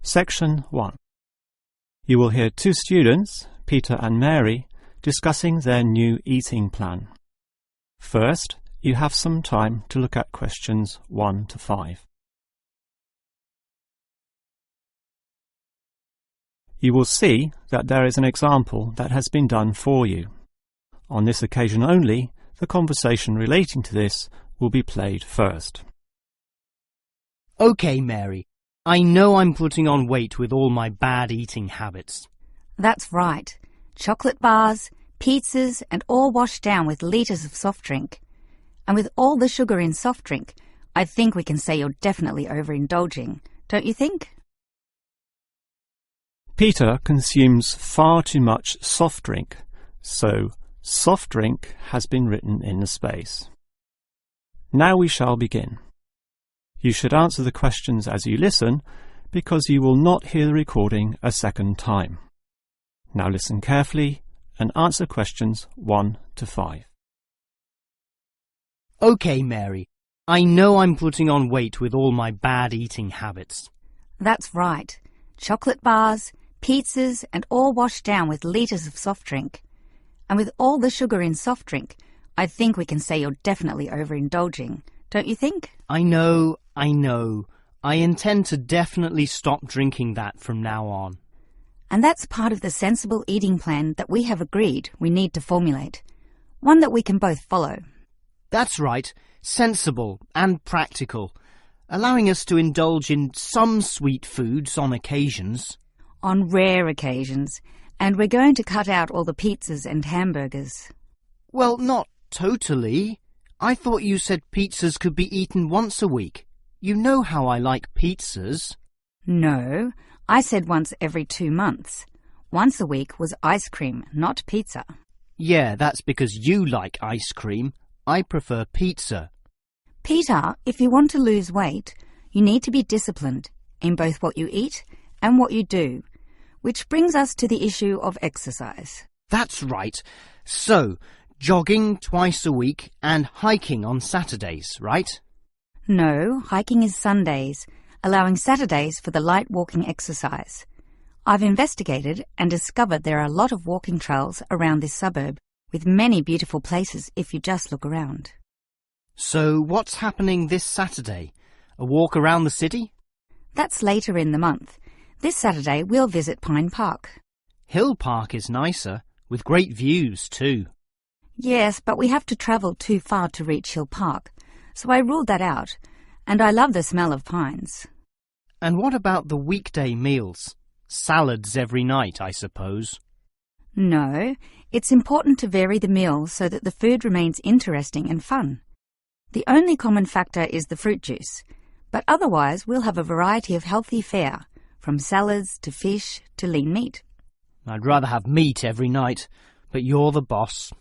Section 1. You will hear two students, Peter and Mary, discussing their new eating plan. First, you have some time to look at questions 1 to 5. You will see that there is an example that has been done for you. On this occasion only, the conversation relating to this will be played first. OK, Mary. I know I'm putting on weight with all my bad eating habits. That's right. Chocolate bars, pizzas, and all washed down with litres of soft drink. And with all the sugar in soft drink, I think we can say you're definitely overindulging, don't you think? Peter consumes far too much soft drink, so soft drink has been written in the space. Now we shall begin. You should answer the questions as you listen, because you will not hear the recording a second time. Now listen carefully and answer questions 1 to 5. OK, Mary. I know I'm putting on weight with all my bad eating habits. That's right. Chocolate bars, pizzas, and all washed down with litres of soft drink. And with all the sugar in soft drink, I think we can say you're definitely overindulging, don't you think? I know. I intend to definitely stop drinking that from now on. And that's part of the sensible eating plan that we have agreed we need to formulate. One that we can both follow. That's right. Sensible and practical. Allowing us to indulge in some sweet foods on occasions. On rare occasions. And we're going to cut out all the pizzas and hamburgers. Well, not totally. I thought you said pizzas could be eaten once a week. You know how I like pizzas. No, I said once every 2 months. Once a week was ice cream, not pizza. Yeah, that's because you like ice cream. I prefer pizza. Peter, if you want to lose weight, you need to be disciplined in both what you eat and what you do, which brings us to the issue of exercise. That's right. So, jogging twice a week and hiking on Saturdays, right? No, hiking is Sundays, allowing Saturdays for the light walking exercise. I've investigated and discovered there are a lot of walking trails around this suburb, with many beautiful places if you just look around. So what's happening this Saturday? A walk around the city? That's later in the month. This Saturday we'll visit Pine Park. Hill Park is nicer, with great views too. Yes, but we have to travel too far to reach Hill Park, so I ruled that out, and I love the smell of pines. And what about the weekday meals? Salads every night, I suppose. No, it's important to vary the meals so that the food remains interesting and fun. The only common factor is the fruit juice, but otherwise we'll have a variety of healthy fare, from salads to fish to lean meat. I'd rather have meat every night, but you're the boss.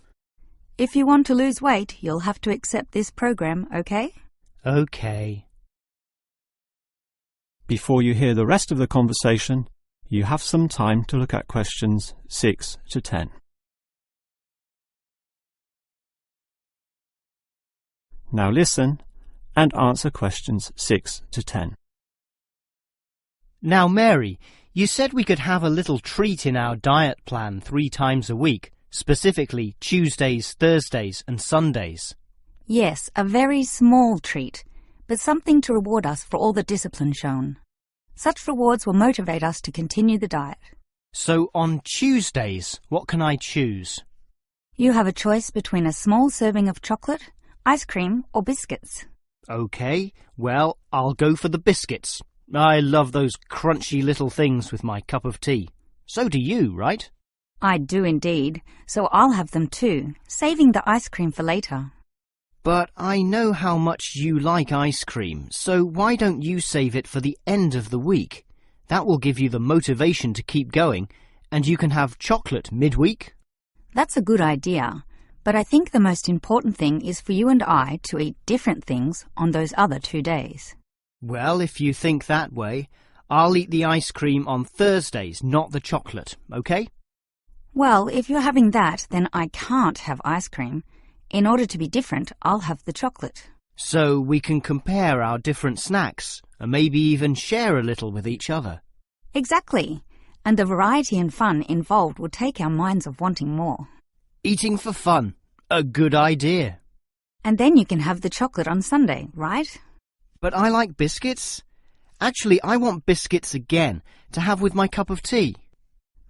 If you want to lose weight, you'll have to accept this program, okay? Okay. Before you hear the rest of the conversation, you have some time to look at questions 6 to 10. Now listen and answer questions 6 to 10. Now, Mary, you said we could have a little treat in our diet plan 3 times a week, specifically Tuesdays, Thursdays and Sundays. Yes, a very small treat, but something to reward us for all the discipline shown. Such rewards will motivate us to continue the diet. So on Tuesdays, what can I choose? You have a choice between a small serving of chocolate, ice cream or biscuits. OK, well, I'll go for the biscuits. I love those crunchy little things with my cup of tea. So do you, right? I do indeed, so I'll have them too, saving the ice cream for later. But I know how much you like ice cream, so why don't you save it for the end of the week? That will give you the motivation to keep going, and you can have chocolate midweek. That's a good idea, but I think the most important thing is for you and I to eat different things on those other 2 days. Well, if you think that way, I'll eat the ice cream on Thursdays, not the chocolate, OK? Well, if you're having that, then I can't have ice cream. In order to be different, I'll have the chocolate. So we can compare our different snacks and maybe even share a little with each other. Exactly. And the variety and fun involved will take our minds of wanting more. Eating for fun. A good idea. And then you can have the chocolate on Sunday, right? But I like biscuits. Actually, I want biscuits again to have with my cup of tea.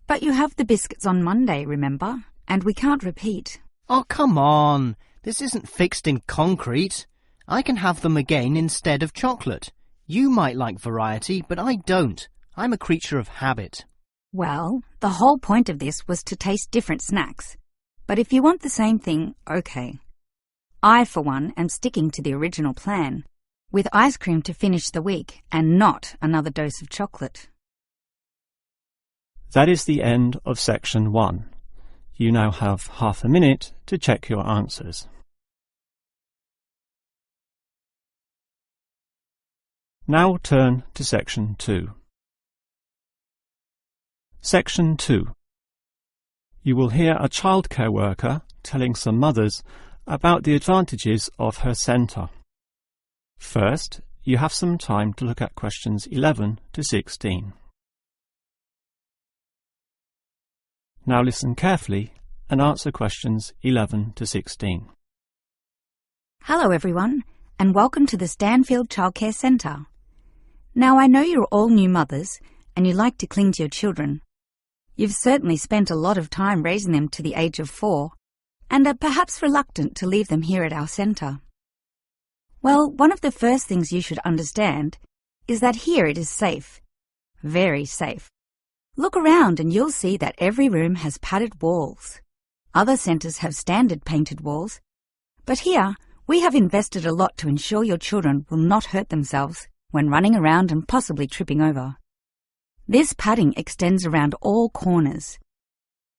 But you have the biscuits on Monday, remember? And we can't repeat. Oh, come on. This isn't fixed in concrete. I can have them again instead of chocolate. You might like variety, but I don't. I'm a creature of habit. Well, the whole point of this was to taste different snacks. But if you want the same thing, okay. I, for one, am sticking to the original plan, with ice cream to finish the week and not another dose of chocolate. That is the end of section 1. You now have half a minute to check your answers. Now turn to section 2. Section 2. You will hear a childcare worker telling some mothers about the advantages of her centre. First, you have some time to look at questions 11 to 16. Now listen carefully and answer questions 11 to 16. Hello everyone, and welcome to the Stanfield Childcare Centre. Now I know you're all new mothers and you like to cling to your children. You've certainly spent a lot of time raising them to the age of 4 and are perhaps reluctant to leave them here at our centre. Well, one of the first things you should understand is that here it is safe. Very safe. Look around and you'll see that every room has padded walls. Other centres have standard painted walls, but here we have invested a lot to ensure your children will not hurt themselves when running around and possibly tripping over. This padding extends around all corners.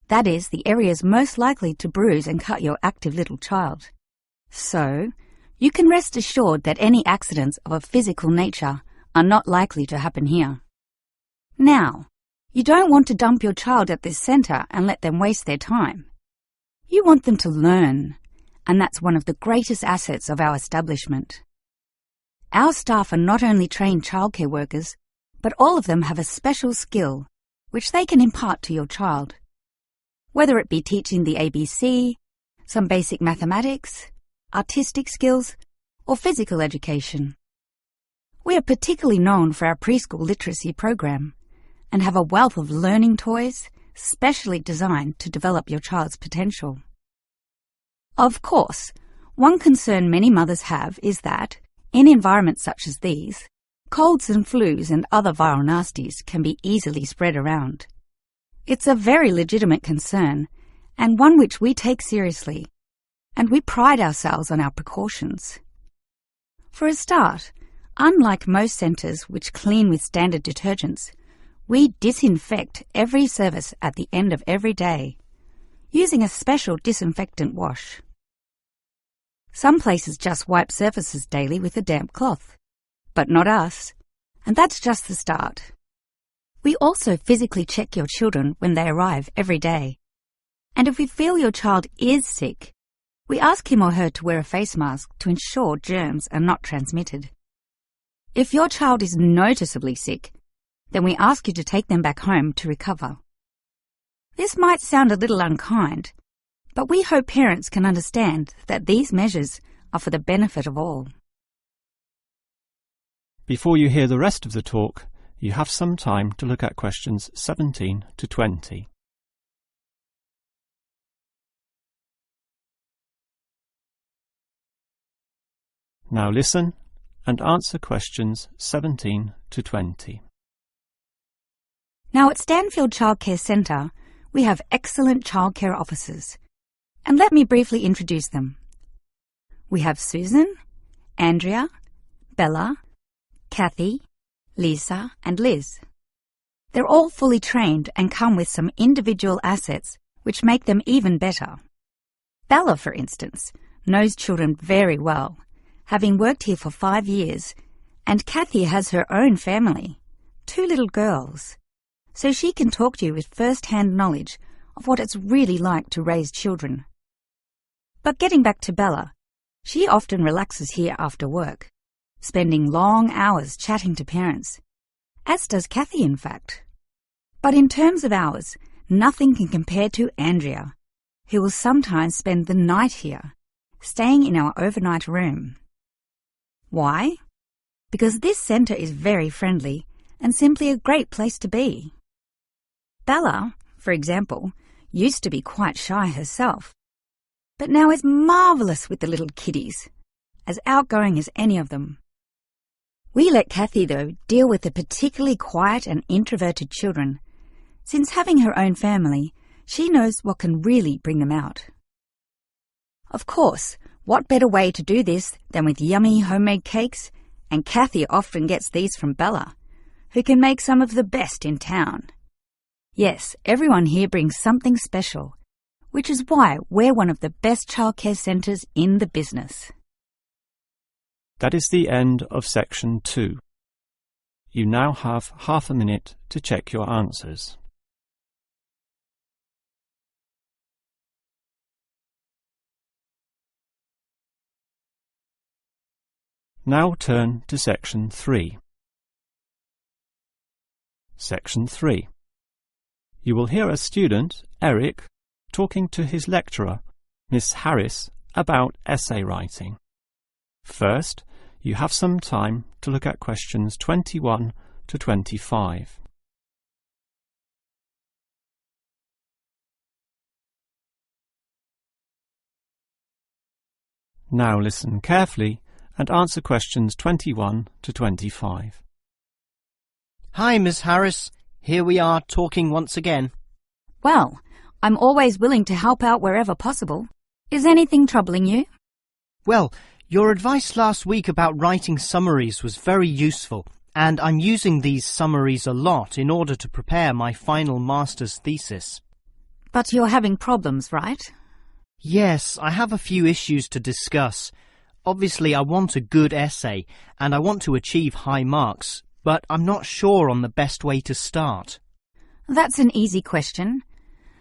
That is, the areas most likely to bruise and cut your active little child. So, you can rest assured that any accidents of a physical nature are not likely to happen here. Now, you don't want to dump your child at this centre and let them waste their time. You want them to learn, and that's one of the greatest assets of our establishment. Our staff are not only trained childcare workers, but all of them have a special skill which they can impart to your child. Whether it be teaching the ABC, some basic mathematics, artistic skills, or physical education. We are particularly known for our preschool literacy program and have a wealth of learning toys specially designed to develop your child's potential. Of course, one concern many mothers have is that, in environments such as these, colds and flus and other viral nasties can be easily spread around. It's a very legitimate concern, and one which we take seriously, and we pride ourselves on our precautions. For a start, unlike most centres which clean with standard detergents, we disinfect every service at the end of every day, using a special disinfectant wash. Some places just wipe surfaces daily with a damp cloth. But not us, and that's just the start. We also physically check your children when they arrive every day. And if we feel your child is sick, we ask him or her to wear a face mask to ensure germs are not transmitted. If your child is noticeably sick, then we ask you to take them back home to recover. This might sound a little unkind, but we hope parents can understand that these measures are for the benefit of all. Before you hear the rest of the talk, you have some time to look at questions 17 to 20. Now listen and answer questions 17 to 20. Now at Stanfield Childcare Centre, we have excellent childcare officers. And let me briefly introduce them. We have Susan, Andrea, Bella, Kathy, Lisa, and Liz. They're all fully trained and come with some individual assets which make them even better. Bella, for instance, knows children very well, having worked here for 5 years, and Kathy has her own family, 2 little girls, so she can talk to you with first-hand knowledge of what it's really like to raise children. But getting back to Bella, she often relaxes here after work, spending long hours chatting to parents, as does Kathy in fact. But in terms of hours, nothing can compare to Andrea, who will sometimes spend the night here, staying in our overnight room. Why? Because this centre is very friendly and simply a great place to be. Bella, for example, used to be quite shy herself, but now is marvellous with the little kiddies, as outgoing as any of them. We let Kathy, though, deal with the particularly quiet and introverted children. Since having her own family, she knows what can really bring them out. Of course, what better way to do this than with yummy homemade cakes, and Kathy often gets these from Bella, who can make some of the best in town. Yes, everyone here brings something special, which is why we're one of the best childcare centres in the business. That is the end of section 2. You now have half a minute to check your answers. Now turn to section 3. Section 3. You will hear a student, Eric, talking to his lecturer, Miss Harris, about essay writing. First, you have some time to look at questions 21 to 25. Now listen carefully and answer questions 21 to 25. Hi, Miss Harris. Here we are talking once again. Well, I'm always willing to help out wherever possible. Is anything troubling you? Well, your advice last week about writing summaries was very useful, and I'm using these summaries a lot in order to prepare my final master's thesis. But you're having problems, right? Yes, I have a few issues to discuss. Obviously, I want a good essay, and I want to achieve high marks, but I'm not sure on the best way to start. That's an easy question.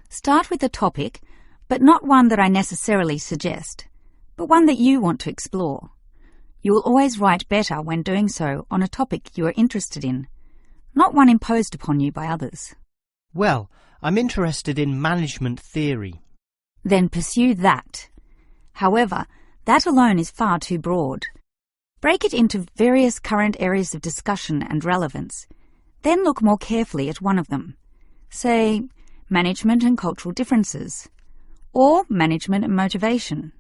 Start with a topic, but not one that I necessarily suggest, but one that you want to explore. You will always write better when doing so on a topic you are interested in, not one imposed upon you by others. Well, I'm interested in management theory. Then pursue that. However, that alone is far too broad. Break it into various current areas of discussion and relevance. Then look more carefully at one of them. Say, management and cultural differences, or management and motivation,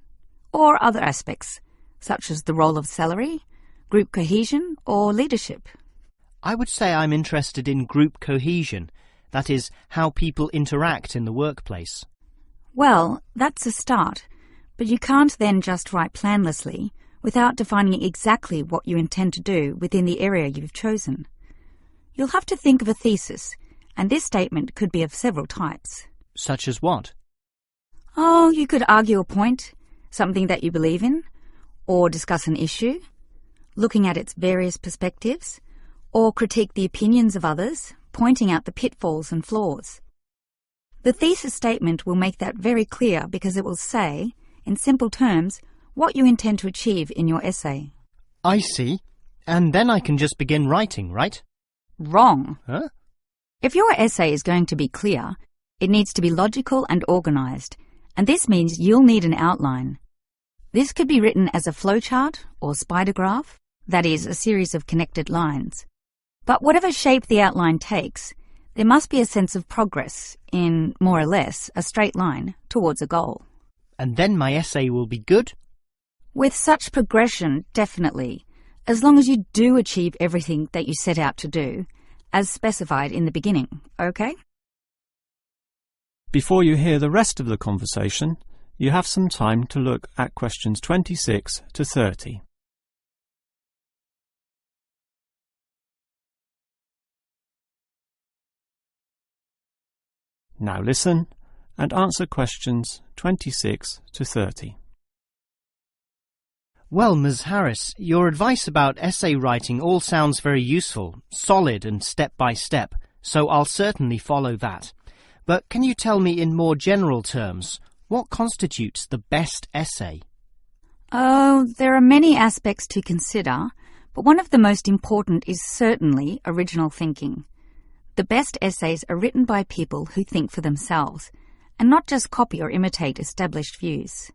or other aspects, such as the role of salary, group cohesion, or leadership. I would say I'm interested in group cohesion, that is, how people interact in the workplace. Well, that's a start, but you can't then just write planlessly without defining exactly what you intend to do within the area you've chosen. You'll have to think of a thesis, and this statement could be of several types. Such as what? Oh, you could argue a point, something that you believe in, or discuss an issue, looking at its various perspectives, or critique the opinions of others, pointing out the pitfalls and flaws. The thesis statement will make that very clear because it will say, in simple terms, what you intend to achieve in your essay. I see. And then I can just begin writing, right? Wrong. Huh? If your essay is going to be clear, it needs to be logical and organised, and this means you'll need an outline. This could be written as a flowchart or spider graph, that is, a series of connected lines. But whatever shape the outline takes, there must be a sense of progress in, more or less, a straight line towards a goal. And then my essay will be good? With such progression, definitely, as long as you do achieve everything that you set out to do, as specified in the beginning, okay? Before you hear the rest of the conversation, you have some time to look at questions 26 to 30. Now listen and answer questions 26 to 30. Well, Ms. Harris, your advice about essay writing all sounds very useful, solid and step-by-step, so I'll certainly follow that. But can you tell me in more general terms, what constitutes the best essay? Oh, there are many aspects to consider, but one of the most important is certainly original thinking. The best essays are written by people who think for themselves, and not just copy or imitate established views.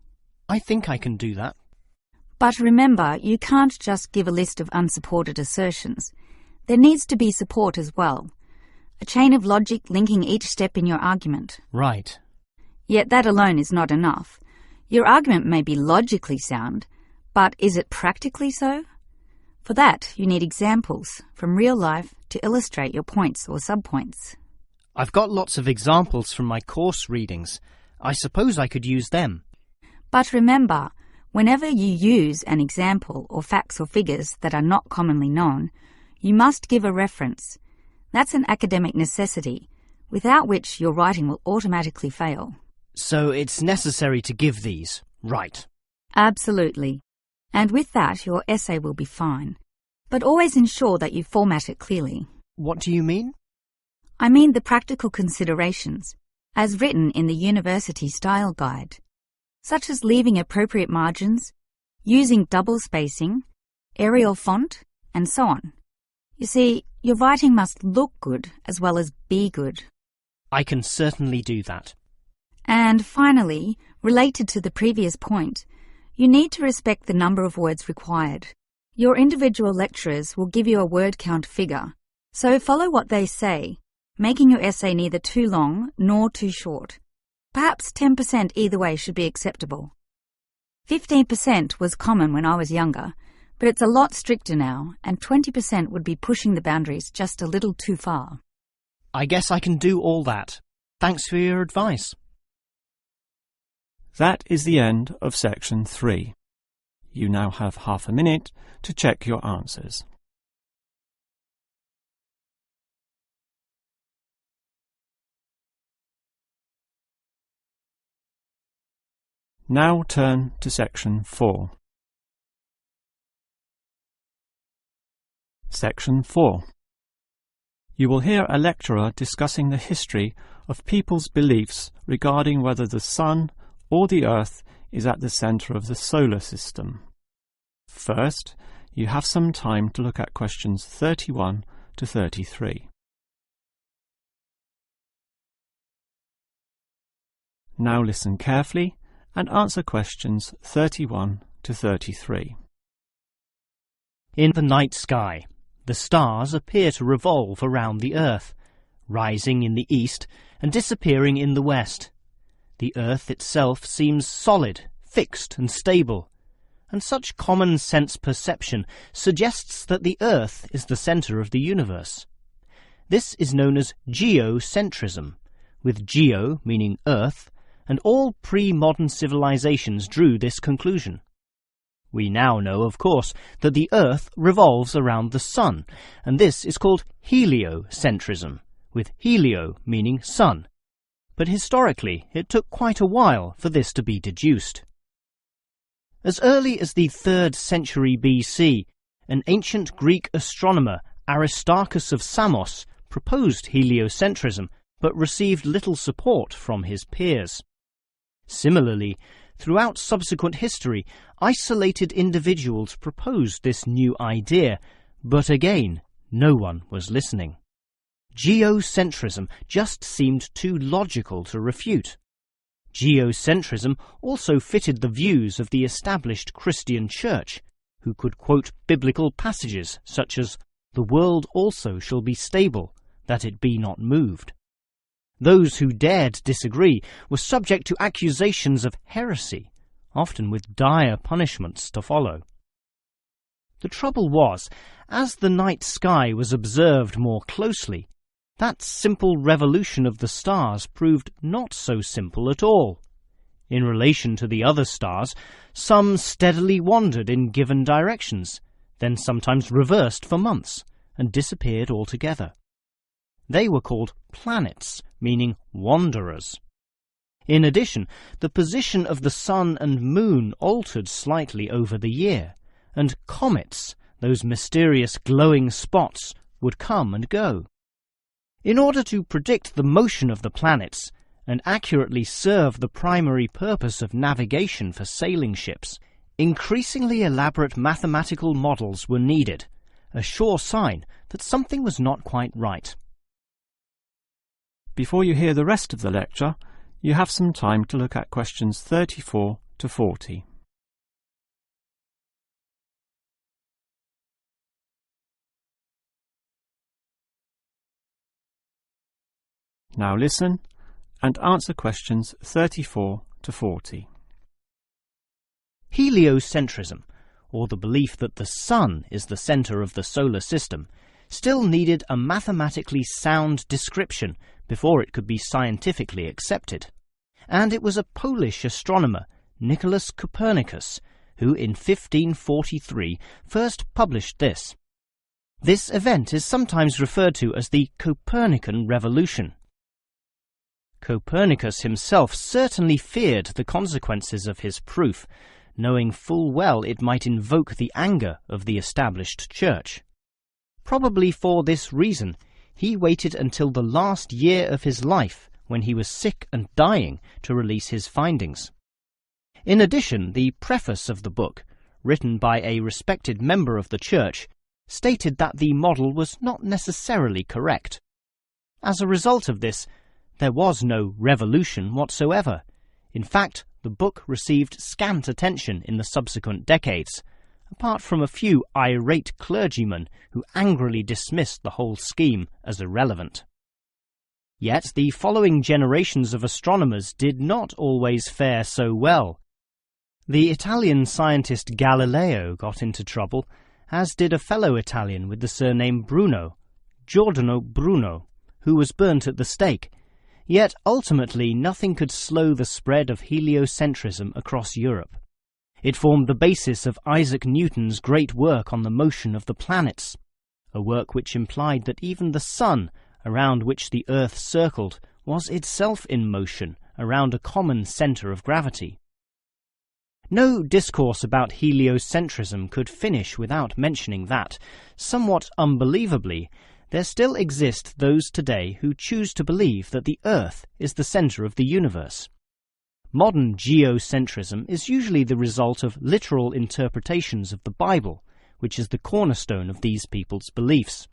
I think I can do that. But remember, you can't just give a list of unsupported assertions. There needs to be support as well. A chain of logic linking each step in your argument. Right. Yet that alone is not enough. Your argument may be logically sound, but is it practically so? For that, you need examples from real life to illustrate your points or subpoints. I've got lots of examples from my course readings. I suppose I could use them. But remember, whenever you use an example or facts or figures that are not commonly known, you must give a reference. That's an academic necessity, without which your writing will automatically fail. So it's necessary to give these, right? Absolutely. And with that, your essay will be fine. But always ensure that you format it clearly. What do you mean? I mean the practical considerations, as written in the University Style Guide, such as leaving appropriate margins, using double spacing, Arial font, and so on. You see, your writing must look good as well as be good. I can certainly do that. And finally, related to the previous point, you need to respect the number of words required. Your individual lecturers will give you a word count figure, so follow what they say, making your essay neither too long nor too short. Perhaps 10% either way should be acceptable. 15% was common when I was younger, but it's a lot stricter now, and 20% would be pushing the boundaries just a little too far. I guess I can do all that. Thanks for your advice. That is the end of section 3. You now have half a minute to check your answers. Now turn to section 4. Section 4. You will hear a lecturer discussing the history of people's beliefs regarding whether the Sun or the Earth is at the centre of the solar system. First, you have some time to look at questions 31 to 33. Now listen carefully and answer questions 31 to 33. In the night sky, the stars appear to revolve around the Earth, rising in the east and disappearing in the west. The Earth itself seems solid, fixed and stable, and such common sense perception suggests that the Earth is the centre of the universe. This is known as geocentrism, with geo meaning Earth, and all pre-modern civilizations drew this conclusion. We now know, of course, that the Earth revolves around the Sun, and this is called heliocentrism, with helio meaning sun. But historically, it took quite a while for this to be deduced. As early as the 3rd century BC, an ancient Greek astronomer, Aristarchus of Samos, proposed heliocentrism, but received little support from his peers. Similarly, throughout subsequent history, isolated individuals proposed this new idea, but again, no one was listening. Geocentrism just seemed too logical to refute. Geocentrism also fitted the views of the established Christian Church, who could quote biblical passages such as, "The world also shall be stable, that it be not moved." Those who dared disagree were subject to accusations of heresy, often with dire punishments to follow. The trouble was, as the night sky was observed more closely, that simple revolution of the stars proved not so simple at all. In relation to the other stars, some steadily wandered in given directions, then sometimes reversed for months, and disappeared altogether. They were called planets, meaning wanderers. In addition, the position of the Sun and Moon altered slightly over the year, and comets, those mysterious glowing spots, would come and go. In order to predict the motion of the planets and accurately serve the primary purpose of navigation for sailing ships, increasingly elaborate mathematical models were needed, a sure sign that something was not quite right. Before you hear the rest of the lecture, you have some time to look at questions 34 to 40. Now listen and answer questions 34 to 40. Heliocentrism, or the belief that the Sun is the centre of the solar system, still needed a mathematically sound description before it could be scientifically accepted. And it was a Polish astronomer, Nicholas Copernicus, who in 1543 first published this. This event is sometimes referred to as the Copernican Revolution. Copernicus himself certainly feared the consequences of his proof, knowing full well it might invoke the anger of the established church. Probably for this reason, he waited until the last year of his life, when he was sick and dying, to release his findings. In addition, the preface of the book, written by a respected member of the church, stated that the model was not necessarily correct. As a result of this, there was no revolution whatsoever. In fact, the book received scant attention in the subsequent decades, apart from a few irate clergymen who angrily dismissed the whole scheme as irrelevant. Yet the following generations of astronomers did not always fare so well. The Italian scientist Galileo got into trouble, as did a fellow Italian with the surname Bruno, Giordano Bruno, who was burnt at the stake. Yet ultimately nothing could slow the spread of heliocentrism across Europe. It formed the basis of Isaac Newton's great work on the motion of the planets, a work which implied that even the Sun, around which the Earth circled, was itself in motion around a common centre of gravity. No discourse about heliocentrism could finish without mentioning that, somewhat unbelievably, there still exist those today who choose to believe that the Earth is the centre of the universe. Modern geocentrism is usually the result of literal interpretations of the Bible, which is the cornerstone of these people's beliefs.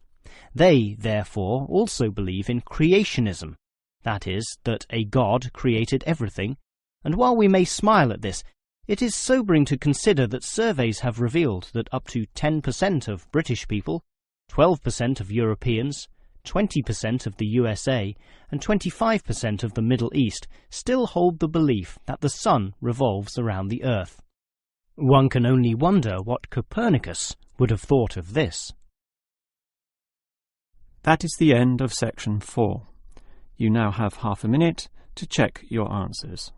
They, therefore, also believe in creationism, that is, that a God created everything, and while we may smile at this, it is sobering to consider that surveys have revealed that up to 10% of British people, 12% of Europeans, 20% of the USA, and 25% of the Middle East still hold the belief that the Sun revolves around the Earth. One can only wonder what Copernicus would have thought of this. That is the end of section 4. You now have half a minute to check your answers.